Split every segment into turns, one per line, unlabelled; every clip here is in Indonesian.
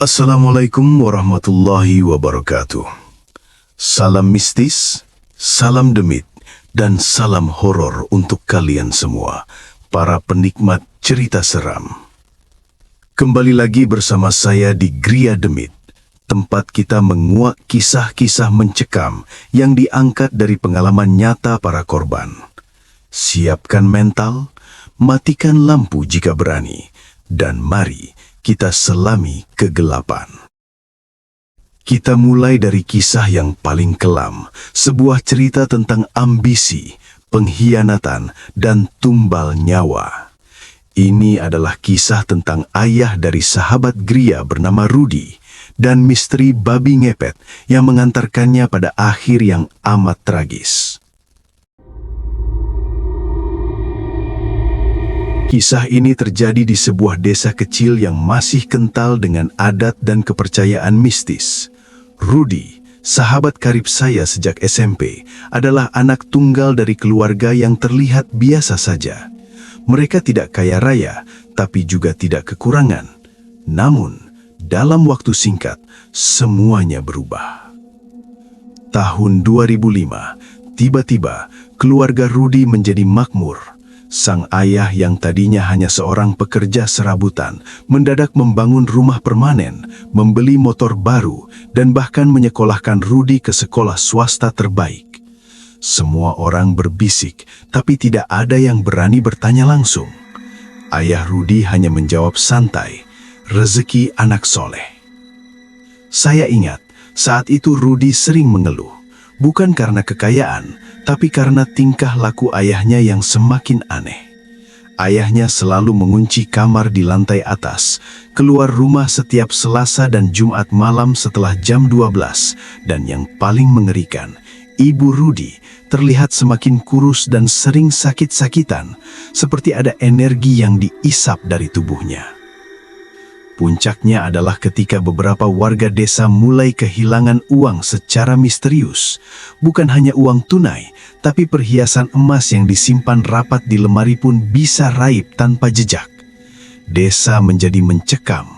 Assalamualaikum warahmatullahi wabarakatuh. Salam mistis, salam demit, dan salam horor untuk kalian semua, para penikmat cerita seram. Kembali lagi bersama saya di Gria Demit, tempat kita menguak kisah-kisah mencekam yang diangkat dari pengalaman nyata para korban. Siapkan mental, matikan lampu jika berani, dan mari kita selami kegelapan. Kita mulai dari kisah yang paling kelam, sebuah cerita tentang ambisi, pengkhianatan, dan tumbal nyawa. Ini adalah kisah tentang ayah dari sahabat Gria bernama Rudy dan misteri babi ngepet yang mengantarkannya pada akhir yang amat tragis. Kisah ini terjadi di sebuah desa kecil yang masih kental dengan adat dan kepercayaan mistis. Rudy, sahabat karib saya sejak SMP, adalah anak tunggal dari keluarga yang terlihat biasa saja. Mereka tidak kaya raya, tapi juga tidak kekurangan. Namun, dalam waktu singkat, semuanya berubah. Tahun 2005, tiba-tiba keluarga Rudy menjadi makmur. Sang ayah yang tadinya hanya seorang pekerja serabutan mendadak membangun rumah permanen, membeli motor baru, dan bahkan menyekolahkan Rudy ke sekolah swasta terbaik. Semua orang berbisik, tapi tidak ada yang berani bertanya langsung. Ayah Rudy hanya menjawab santai, "Rezeki anak soleh." Saya ingat, saat itu Rudy sering mengeluh. Bukan karena kekayaan, tapi karena tingkah laku ayahnya yang semakin aneh. Ayahnya selalu mengunci kamar di lantai atas, keluar rumah setiap Selasa dan Jumat malam setelah jam 12, dan yang paling mengerikan, Ibu Rudy terlihat semakin kurus dan sering sakit-sakitan, seperti ada energi yang diisap dari tubuhnya. Puncaknya adalah ketika beberapa warga desa mulai kehilangan uang secara misterius. Bukan hanya uang tunai, tapi perhiasan emas yang disimpan rapat di lemari pun bisa raib tanpa jejak. Desa menjadi mencekam.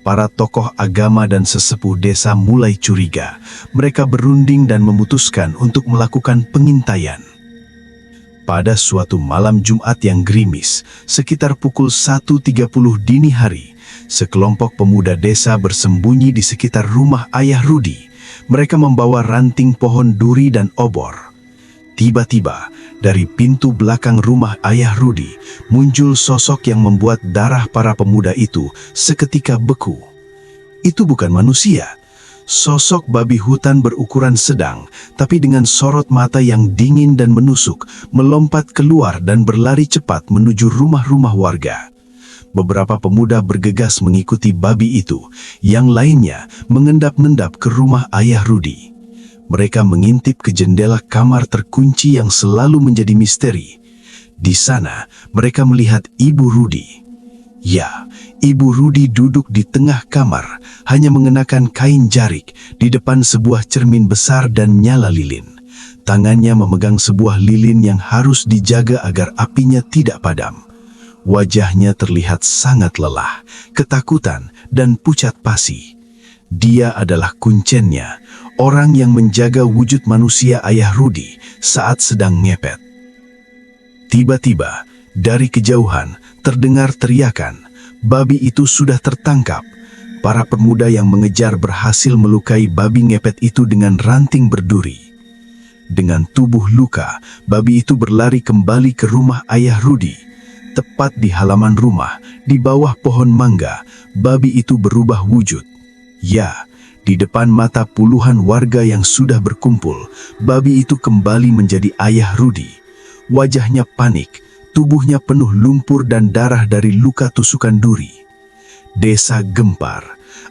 Para tokoh agama dan sesepuh desa mulai curiga. Mereka berunding dan memutuskan untuk melakukan pengintaian. Pada suatu malam Jumat yang gerimis, sekitar pukul 1.30 dini hari, sekelompok pemuda desa bersembunyi di sekitar rumah ayah Rudy. Mereka membawa ranting pohon duri dan obor. Tiba-tiba, dari pintu belakang rumah ayah Rudy, muncul sosok yang membuat darah para pemuda itu seketika beku. Itu bukan manusia. Sosok babi hutan berukuran sedang, tapi dengan sorot mata yang dingin dan menusuk, melompat keluar dan berlari cepat menuju rumah-rumah warga. Beberapa pemuda bergegas mengikuti babi itu, yang lainnya mengendap-endap ke rumah ayah Rudy. Mereka mengintip ke jendela kamar terkunci yang selalu menjadi misteri. Di sana, mereka melihat Ibu Rudy. Ya, Ibu Rudy duduk di tengah kamar, hanya mengenakan kain jarik di depan sebuah cermin besar dan nyala lilin. Tangannya memegang sebuah lilin yang harus dijaga agar apinya tidak padam. Wajahnya terlihat sangat lelah, ketakutan, dan pucat pasi. Dia adalah kuncennya, orang yang menjaga wujud manusia ayah Rudy saat sedang ngepet. Tiba-tiba, dari kejauhan, terdengar teriakan. Babi itu sudah tertangkap. Para pemuda yang mengejar berhasil melukai babi ngepet itu dengan ranting berduri. Dengan tubuh luka, babi itu berlari kembali ke rumah ayah Rudy. Tepat di halaman rumah, di bawah pohon mangga, babi itu berubah wujud. Ya, di depan mata puluhan warga yang sudah berkumpul, babi itu kembali menjadi ayah Rudy. Wajahnya panik, tubuhnya penuh lumpur dan darah dari luka tusukan duri. Desa gempar.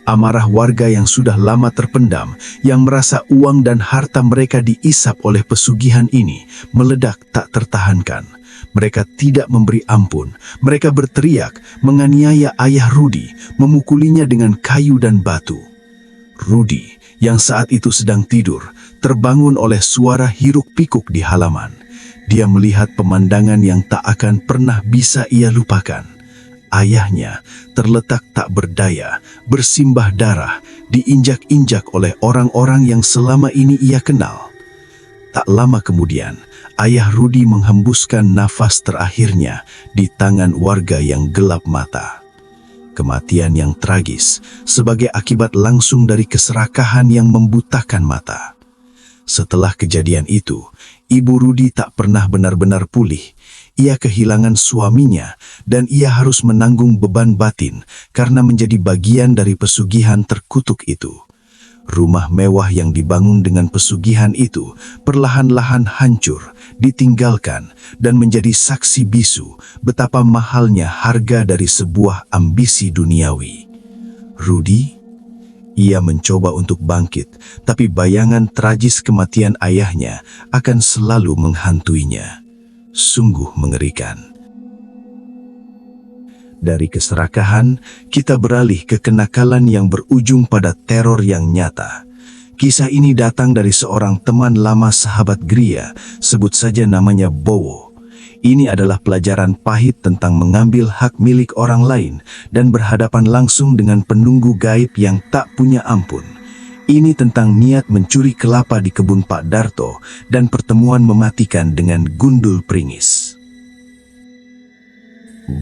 Amarah warga yang sudah lama terpendam, yang merasa uang dan harta mereka diisap oleh pesugihan ini, meledak tak tertahankan. Mereka tidak memberi ampun. Mereka berteriak, menganiaya ayah Rudy, memukulinya dengan kayu dan batu. Rudy, yang saat itu sedang tidur, terbangun oleh suara hiruk-pikuk di halaman. Dia melihat pemandangan yang tak akan pernah bisa ia lupakan. ayahnya, terletak tak berdaya, bersimbah darah, diinjak-injak oleh orang-orang yang selama ini ia kenal. Tak lama kemudian, ayah Rudi menghembuskan nafas terakhirnya di tangan warga yang gelap mata. Kematian yang tragis sebagai akibat langsung dari keserakahan yang membutakan mata. Setelah kejadian itu, Ibu Rudi tak pernah benar-benar pulih. Ia kehilangan suaminya dan ia harus menanggung beban batin karena menjadi bagian dari pesugihan terkutuk itu. Rumah mewah yang dibangun dengan pesugihan itu perlahan-lahan hancur, ditinggalkan, dan menjadi saksi bisu betapa mahalnya harga dari sebuah ambisi duniawi. Rudi, ia mencoba untuk bangkit, tapi bayangan tragis kematian ayahnya akan selalu menghantuinya. Sungguh mengerikan. Dari keserakahan, kita beralih ke kenakalan yang berujung pada teror yang nyata. Kisah ini datang dari seorang teman lama sahabat Gria, sebut saja namanya Bowo. Ini adalah pelajaran pahit tentang mengambil hak milik orang lain dan berhadapan langsung dengan penunggu gaib yang tak punya ampun. Ini tentang niat mencuri kelapa di kebun Pak Darto dan pertemuan mematikan dengan gundul pringis.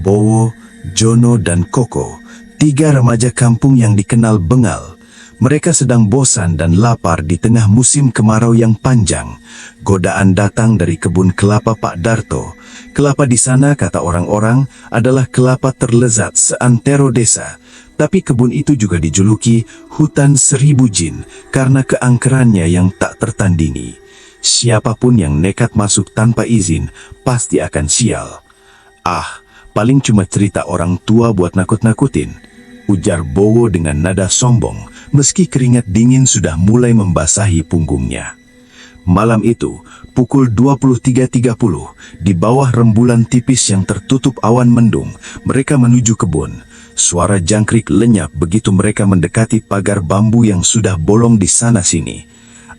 Bowo, Jono, dan Koko, 3 remaja kampung yang dikenal bengal. Mereka sedang bosan dan lapar di tengah musim kemarau yang panjang. Godaan datang dari kebun kelapa Pak Darto. Kelapa di sana, kata orang-orang, adalah kelapa terlezat seantero desa. Tapi kebun itu juga dijuluki hutan 1000 jin karena keangkerannya yang tak tertandingi. Siapapun yang nekat masuk tanpa izin pasti akan sial. Ah, paling cuma cerita orang tua buat nakut-nakutin, ujar Bowo dengan nada sombong, meski keringat dingin sudah mulai membasahi punggungnya. Malam itu, pukul 23.30, di bawah rembulan tipis yang tertutup awan mendung, mereka menuju kebun. Suara jangkrik lenyap begitu mereka mendekati pagar bambu yang sudah bolong di sana-sini.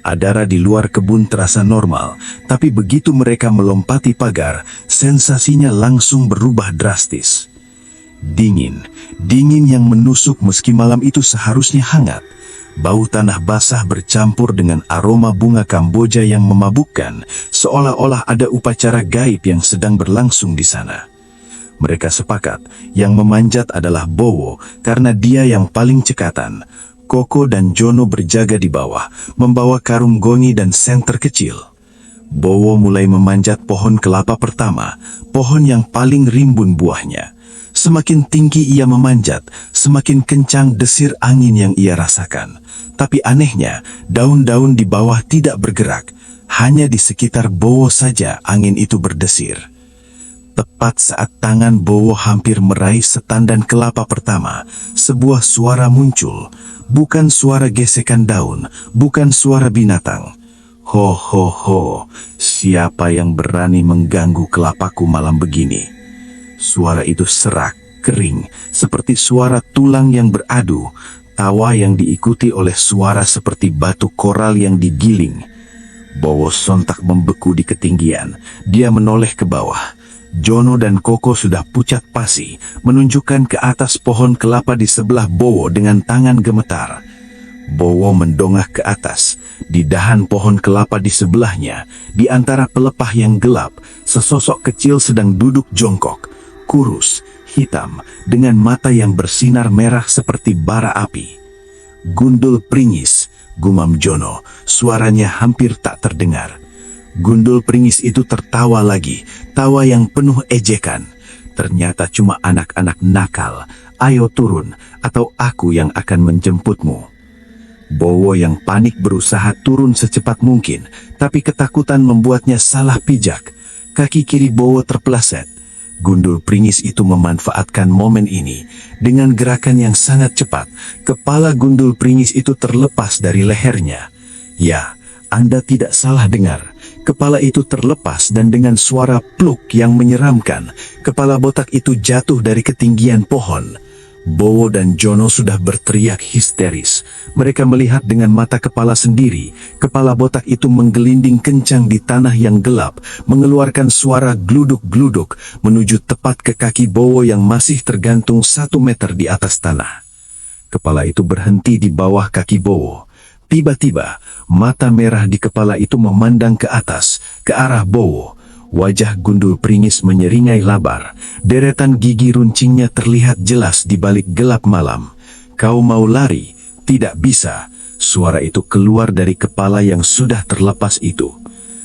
Adara di luar kebun terasa normal, tapi begitu mereka melompati pagar, sensasinya langsung berubah drastis. Dingin yang menusuk meski malam itu seharusnya hangat. Bau tanah basah bercampur dengan aroma bunga Kamboja yang memabukkan, seolah-olah ada upacara gaib yang sedang berlangsung di sana. Mereka sepakat, yang memanjat adalah Bowo karena dia yang paling cekatan. Koko dan Jono berjaga di bawah, membawa karung goni dan senter kecil. Bowo mulai memanjat pohon kelapa pertama, pohon yang paling rimbun buahnya. Semakin tinggi ia memanjat, semakin kencang desir angin yang ia rasakan. Tapi anehnya, daun-daun di bawah tidak bergerak. Hanya di sekitar Bowo saja angin itu berdesir. Tepat saat tangan Bowo hampir meraih setandan kelapa pertama, sebuah suara muncul. Bukan suara gesekan daun, bukan suara binatang. Ho ho ho, siapa yang berani mengganggu kelapaku malam begini? Suara itu serak, kering, seperti suara tulang yang beradu. Tawa yang diikuti oleh suara seperti batu koral yang digiling. Bowo sontak membeku di ketinggian. Dia menoleh ke bawah. Jono dan Koko sudah pucat pasi, menunjukkan ke atas pohon kelapa di sebelah Bowo dengan tangan gemetar. Bowo mendongak ke atas. Di dahan pohon kelapa di sebelahnya, di antara pelepah yang gelap, sesosok kecil sedang duduk jongkok, kurus, hitam, dengan mata yang bersinar merah seperti bara api. Gundul pringis, gumam Jono, suaranya hampir tak terdengar. Gundul pringis itu tertawa lagi, tawa yang penuh ejekan. Ternyata cuma anak-anak nakal. Ayo turun, atau aku yang akan menjemputmu. Bowo yang panik berusaha turun secepat mungkin, tapi ketakutan membuatnya salah pijak. Kaki kiri Bowo terpeleset. Gundul pringis itu memanfaatkan momen ini. Dengan gerakan yang sangat cepat, kepala gundul pringis itu terlepas dari lehernya. Ya, Anda tidak salah dengar. Kepala itu terlepas dan dengan suara pluk yang menyeramkan, kepala botak itu jatuh dari ketinggian pohon. Bowo dan Jono sudah berteriak histeris. Mereka melihat dengan mata kepala sendiri. Kepala botak itu menggelinding kencang di tanah yang gelap, mengeluarkan suara gluduk-gluduk menuju tepat ke kaki Bowo yang masih tergantung 1 meter di atas tanah. Kepala itu berhenti di bawah kaki Bowo. Tiba-tiba, mata merah di kepala itu memandang ke atas, ke arah Bowo. Wajah Gundul Pringis menyeringai labar. Deretan gigi runcingnya terlihat jelas di balik gelap malam. "Kau mau lari?" "Tidak bisa." Suara itu keluar dari kepala yang sudah terlepas itu.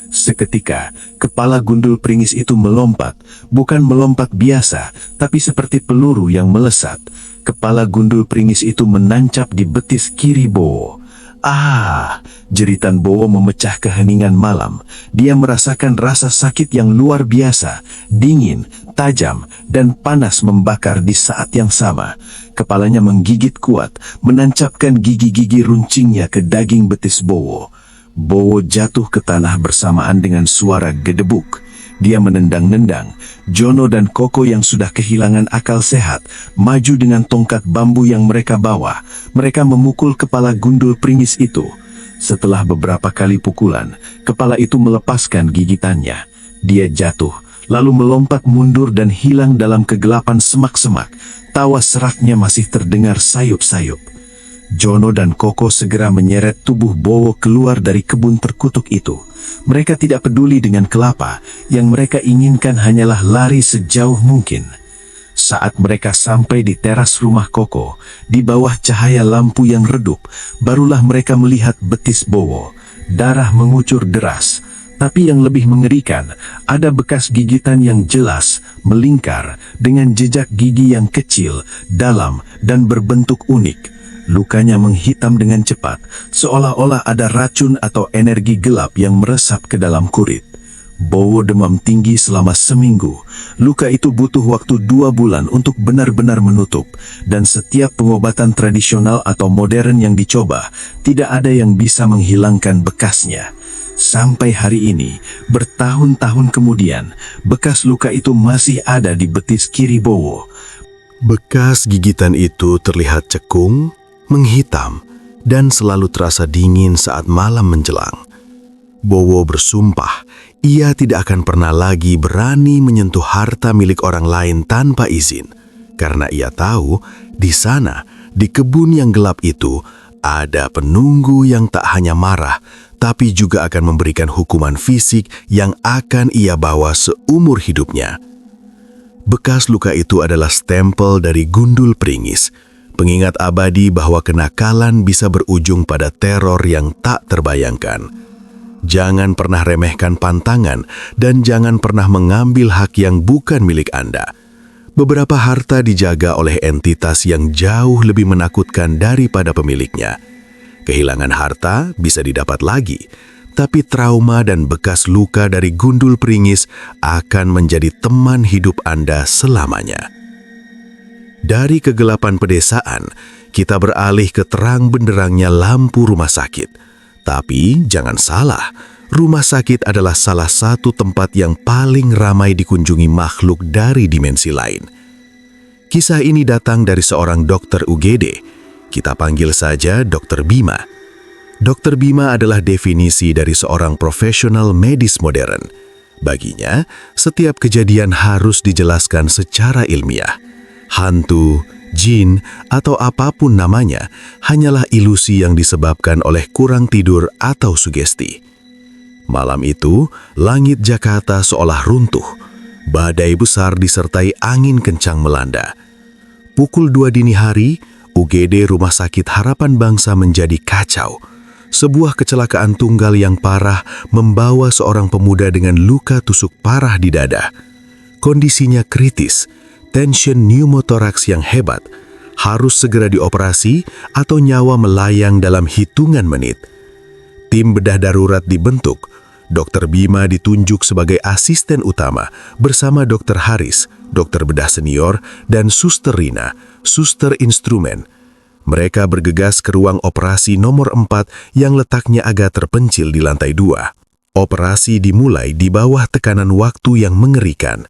Seketika, kepala Gundul Pringis itu melompat. Bukan melompat biasa, tapi seperti peluru yang melesat. Kepala Gundul Pringis itu menancap di betis kiri Bowo. "Ah!" Jeritan Bowo memecah keheningan malam. Dia merasakan rasa sakit yang luar biasa, dingin, tajam, dan panas membakar di saat yang sama. Kepalanya menggigit kuat, menancapkan gigi-gigi runcingnya ke daging betis Bowo. Bowo jatuh ke tanah bersamaan dengan suara gedebuk. Dia menendang-nendang. Jono dan Koko yang sudah kehilangan akal sehat maju dengan tongkat bambu yang mereka bawa. Mereka memukul kepala Gundul Pringis itu. Setelah beberapa kali pukulan, kepala itu melepaskan gigitannya. Dia jatuh, lalu melompat mundur dan hilang dalam kegelapan semak-semak. Tawa seraknya masih terdengar sayup-sayup. Jono dan Koko segera menyeret tubuh Bowo keluar dari kebun terkutuk itu. Mereka tidak peduli dengan kelapa, yang mereka inginkan hanyalah lari sejauh mungkin. Saat mereka sampai di teras rumah Koko, di bawah cahaya lampu yang redup, barulah mereka melihat betis Bowo. Darah mengucur deras, tapi yang lebih mengerikan, ada bekas gigitan yang jelas, melingkar, dengan jejak gigi yang kecil, dalam, dan berbentuk unik. Lukanya menghitam dengan cepat, seolah-olah ada racun atau energi gelap yang meresap ke dalam kulit. Bowo demam tinggi selama seminggu. Luka itu butuh waktu 2 bulan untuk benar-benar menutup, dan setiap pengobatan tradisional atau modern yang dicoba, tidak ada yang bisa menghilangkan bekasnya. Sampai hari ini, bertahun-tahun kemudian, bekas luka itu masih ada di betis kiri Bowo. Bekas gigitan itu terlihat cekung, menghitam, dan selalu terasa dingin saat malam menjelang. Bowo bersumpah, ia tidak akan pernah lagi berani menyentuh harta milik orang lain tanpa izin, karena ia tahu di sana, di kebun yang gelap itu, ada penunggu yang tak hanya marah, tapi juga akan memberikan hukuman fisik yang akan ia bawa seumur hidupnya. Bekas luka itu adalah stempel dari Gundul Pringis, pengingat abadi bahwa kenakalan bisa berujung pada teror yang tak terbayangkan. Jangan pernah remehkan pantangan dan jangan pernah mengambil hak yang bukan milik Anda. Beberapa harta dijaga oleh entitas yang jauh lebih menakutkan daripada pemiliknya. Kehilangan harta bisa didapat lagi, tapi trauma dan bekas luka dari Gundul Pringis akan menjadi teman hidup Anda selamanya. Dari kegelapan pedesaan, kita beralih ke terang benderangnya lampu rumah sakit. Tapi jangan salah, rumah sakit adalah salah satu tempat yang paling ramai dikunjungi makhluk dari dimensi lain. Kisah ini datang dari seorang dokter UGD. Kita panggil saja Dr. Bima. Dr. Bima adalah definisi dari seorang profesional medis modern. Baginya, setiap kejadian harus dijelaskan secara ilmiah. Hantu, jin, atau apapun namanya hanyalah ilusi yang disebabkan oleh kurang tidur atau sugesti. Malam itu, langit Jakarta seolah runtuh. Badai besar disertai angin kencang melanda. Pukul 2 dini hari, UGD Rumah Sakit Harapan Bangsa menjadi kacau. Sebuah kecelakaan tunggal yang parah membawa seorang pemuda dengan luka tusuk parah di dada. Kondisinya kritis. Tension pneumotoraks yang hebat, harus segera dioperasi atau nyawa melayang dalam hitungan menit. Tim bedah darurat dibentuk. Dr. Bima ditunjuk sebagai asisten utama bersama Dr. Haris, dokter bedah senior, dan Suster Rina, suster instrumen. Mereka bergegas ke ruang operasi nomor 4 yang letaknya agak terpencil di lantai 2. Operasi dimulai di bawah tekanan waktu yang mengerikan.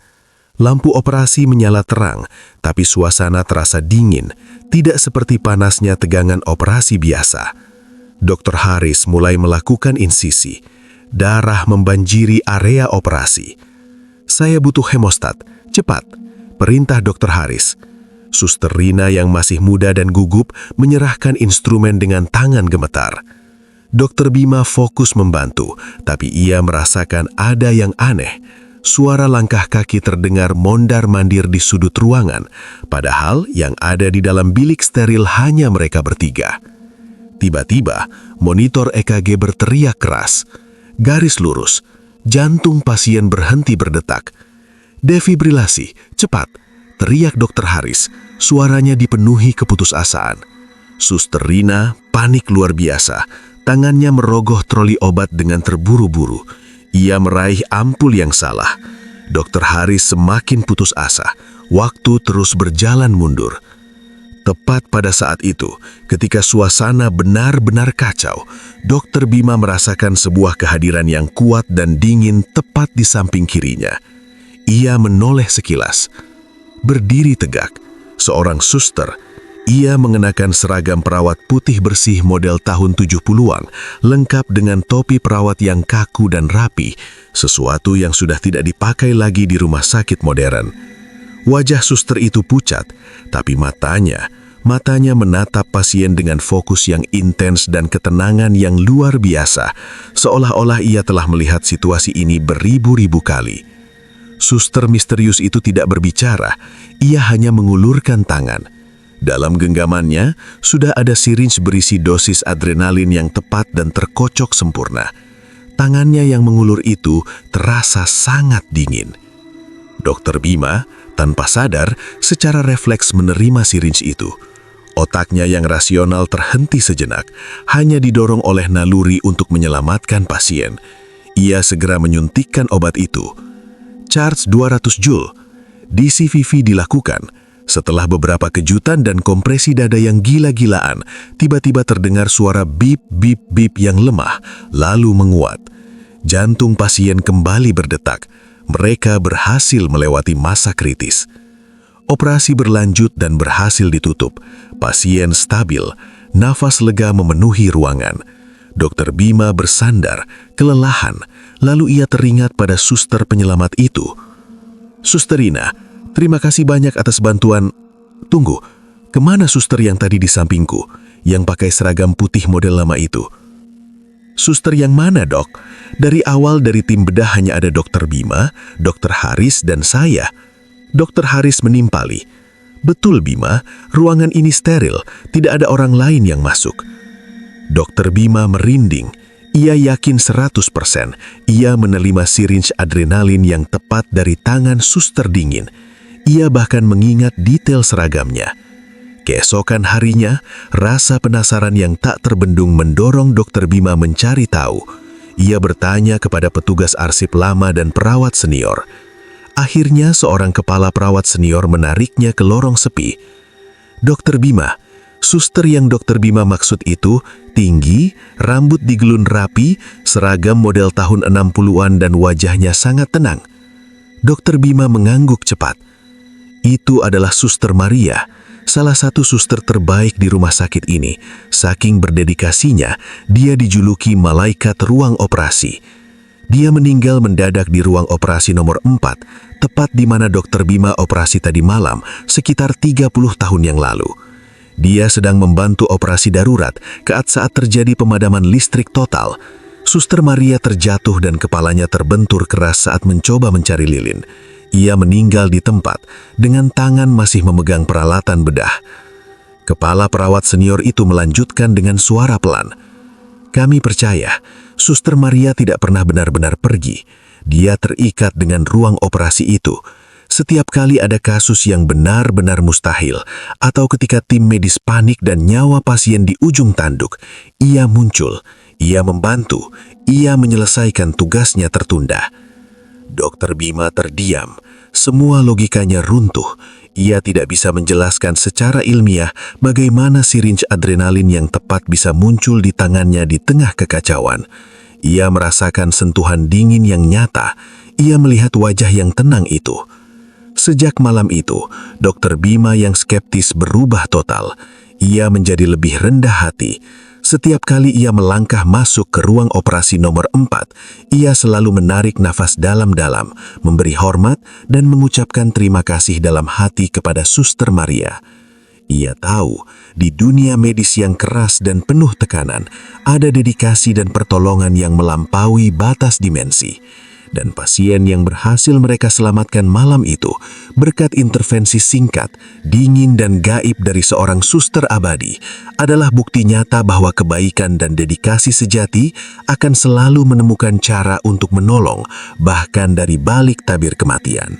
Lampu operasi menyala terang, tapi suasana terasa dingin, tidak seperti panasnya tegangan operasi biasa. Dr. Haris mulai melakukan insisi. Darah membanjiri area operasi. "Saya butuh hemostat, cepat," perintah Dr. Haris. Suster Rina yang masih muda dan gugup menyerahkan instrumen dengan tangan gemetar. Dr. Bima fokus membantu, tapi ia merasakan ada yang aneh. Suara langkah kaki terdengar mondar-mandir di sudut ruangan, padahal yang ada di dalam bilik steril hanya mereka bertiga. Tiba-tiba, monitor EKG berteriak keras. Garis lurus, jantung pasien berhenti berdetak. "Defibrilasi, cepat!" teriak Dr. Haris, suaranya dipenuhi keputusasaan. Suster Rina panik luar biasa, tangannya merogoh troli obat dengan terburu-buru. Ia meraih ampul yang salah. Dr. Haris semakin putus asa. Waktu terus berjalan mundur. Tepat pada saat itu, ketika suasana benar-benar kacau, Dr. Bima merasakan sebuah kehadiran yang kuat dan dingin tepat di samping kirinya. Ia menoleh sekilas. Berdiri tegak, seorang suster. Ia mengenakan seragam perawat putih bersih model tahun 70-an, lengkap dengan topi perawat yang kaku dan rapi, sesuatu yang sudah tidak dipakai lagi di rumah sakit modern. Wajah suster itu pucat, tapi matanya menatap pasien dengan fokus yang intens dan ketenangan yang luar biasa, seolah-olah ia telah melihat situasi ini beribu-ribu kali. Suster misterius itu tidak berbicara, ia hanya mengulurkan tangan. Dalam genggamannya, sudah ada sirinj berisi dosis adrenalin yang tepat dan terkocok sempurna. Tangannya yang mengulur itu terasa sangat dingin. Dr. Bima, tanpa sadar, secara refleks menerima sirinj itu. Otaknya yang rasional terhenti sejenak, hanya didorong oleh naluri untuk menyelamatkan pasien. Ia segera menyuntikkan obat itu. Charge 200 Joule. DCVV dilakukan. Setelah beberapa kejutan dan kompresi dada yang gila-gilaan, tiba-tiba terdengar suara bip-bip-bip yang lemah, lalu menguat. Jantung pasien kembali berdetak. Mereka berhasil melewati masa kritis. Operasi berlanjut dan berhasil ditutup. Pasien stabil, nafas lega memenuhi ruangan. Dr. Bima bersandar, kelelahan, lalu ia teringat pada suster penyelamat itu. "Suster Rina, terima kasih banyak atas bantuan." "Tunggu, kemana suster yang tadi di sampingku, yang pakai seragam putih model lama itu?" "Suster yang mana, Dok? Dari awal dari tim bedah hanya ada Dr. Bima, Dr. Haris, dan saya." Dr. Haris menimpali. "Betul Bima, ruangan ini steril, tidak ada orang lain yang masuk." Dr. Bima merinding. Ia yakin 100% ia menerima sirinj adrenalin yang tepat dari tangan suster dingin. Ia bahkan mengingat detail seragamnya. Keesokan harinya, rasa penasaran yang tak terbendung mendorong Dr. Bima mencari tahu. Ia bertanya kepada petugas arsip lama dan perawat senior. Akhirnya seorang kepala perawat senior menariknya ke lorong sepi. "Dr. Bima, suster yang Dr. Bima maksud itu tinggi, rambut digelun rapi, seragam model tahun 60-an dan wajahnya sangat tenang." Dr. Bima mengangguk cepat. "Itu adalah Suster Maria, salah satu suster terbaik di rumah sakit ini. Saking berdedikasinya, dia dijuluki malaikat ruang operasi. Dia meninggal mendadak di ruang operasi nomor 4, tepat di mana Dr. Bima operasi tadi malam, sekitar 30 tahun yang lalu. Dia sedang membantu operasi darurat saat terjadi pemadaman listrik total. Suster Maria terjatuh dan kepalanya terbentur keras saat mencoba mencari lilin. Ia meninggal di tempat, dengan tangan masih memegang peralatan bedah." Kepala perawat senior itu melanjutkan dengan suara pelan. "Kami percaya, Suster Maria tidak pernah benar-benar pergi. Dia terikat dengan ruang operasi itu. Setiap kali ada kasus yang benar-benar mustahil, atau ketika tim medis panik dan nyawa pasien di ujung tanduk, ia muncul, ia membantu, ia menyelesaikan tugasnya tertunda." Dr. Bima terdiam. Semua logikanya runtuh. Ia tidak bisa menjelaskan secara ilmiah bagaimana sirinj adrenalin yang tepat bisa muncul di tangannya di tengah kekacauan. Ia merasakan sentuhan dingin yang nyata. Ia melihat wajah yang tenang itu. Sejak malam itu, Dr. Bima yang skeptis berubah total. Ia menjadi lebih rendah hati. Setiap kali ia melangkah masuk ke ruang operasi nomor 4, ia selalu menarik nafas dalam-dalam, memberi hormat dan mengucapkan terima kasih dalam hati kepada Suster Maria. Ia tahu, di dunia medis yang keras dan penuh tekanan, ada dedikasi dan pertolongan yang melampaui batas dimensi. Dan pasien yang berhasil mereka selamatkan malam itu, berkat intervensi singkat, dingin dan gaib dari seorang suster abadi, adalah bukti nyata bahwa kebaikan dan dedikasi sejati akan selalu menemukan cara untuk menolong, bahkan dari balik tabir kematian.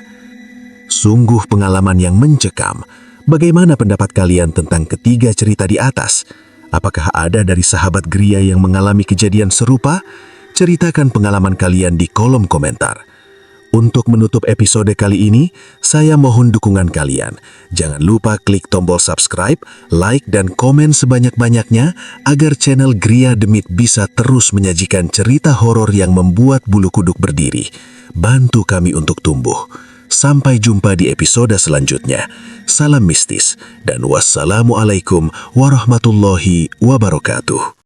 Sungguh pengalaman yang mencekam. Bagaimana pendapat kalian tentang ketiga cerita di atas? Apakah ada dari sahabat Gria yang mengalami kejadian serupa? Ceritakan pengalaman kalian di kolom komentar. Untuk menutup episode kali ini, saya mohon dukungan kalian. Jangan lupa klik tombol subscribe, like, dan komen sebanyak-banyaknya agar channel Gria Demit bisa terus menyajikan cerita horor yang membuat bulu kuduk berdiri. Bantu kami untuk tumbuh. Sampai jumpa di episode selanjutnya. Salam mistis dan wassalamualaikum warahmatullahi wabarakatuh.